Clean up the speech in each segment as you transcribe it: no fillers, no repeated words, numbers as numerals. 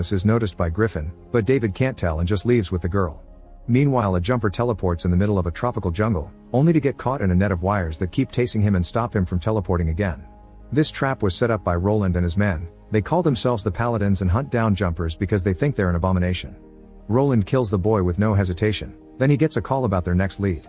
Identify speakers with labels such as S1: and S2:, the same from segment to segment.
S1: is noticed by Griffin, but David can't tell and just leaves with the girl. Meanwhile, a jumper teleports in the middle of a tropical jungle, only to get caught in a net of wires that keep tasing him and stop him from teleporting again. This trap was set up by Roland and his men. They call themselves the Paladins and hunt down jumpers because they think they're an abomination. Roland kills the boy with no hesitation, then he gets a call about their next lead.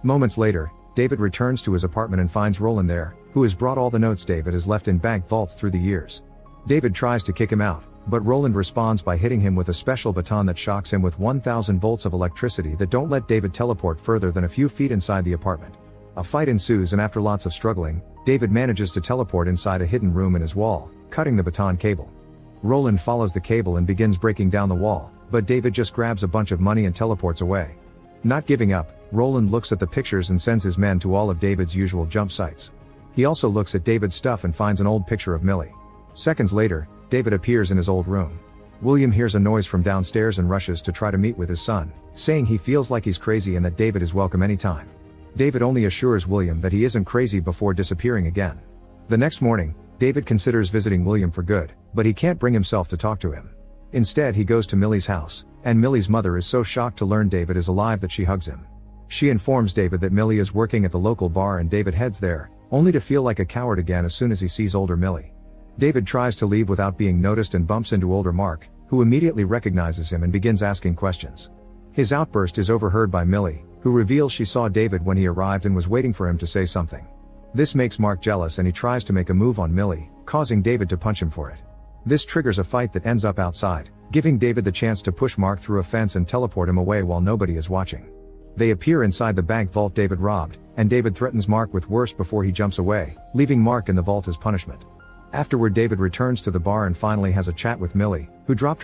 S1: Moments later, David returns to his apartment and finds Roland there, who has brought all the notes David has left in bank vaults through the years. David tries to kick him out, but Roland responds by hitting him with a special baton that shocks him with 1000 volts of electricity that don't let David teleport further than a few feet inside the apartment. A fight ensues, and after lots of struggling, David manages to teleport inside a hidden room in his wall, cutting the baton cable. Roland follows the cable and begins breaking down the wall, but David just grabs a bunch of money and teleports away. Not giving up, Roland looks at the pictures and sends his men to all of David's usual jump sites. He also looks at David's stuff and finds an old picture of Millie. Seconds later, David appears in his old room. William hears a noise from downstairs and rushes to try to meet with his son, saying he feels like he's crazy and that David is welcome anytime. David only assures William that he isn't crazy before disappearing again. The next morning, David considers visiting William for good, but he can't bring himself to talk to him. Instead, he goes to Millie's house, and Millie's mother is so shocked to learn David is alive that she hugs him. She informs David that Millie is working at the local bar, and David heads there, only to feel like a coward again as soon as he sees older Millie. David tries to leave without being noticed and bumps into older Mark, who immediately recognizes him and begins asking questions. His outburst is overheard by Millie, who reveals she saw David when he arrived and was waiting for him to say something. This makes Mark jealous and he tries to make a move on Millie, causing David to punch him for it. This triggers a fight that ends up outside, giving David the chance to push Mark through a fence and teleport him away while nobody is watching. They appear inside the bank vault David robbed, and David threatens Mark with worse before he jumps away, leaving Mark in the vault as punishment. Afterward, David returns to the bar and finally has a chat with Millie, who dropped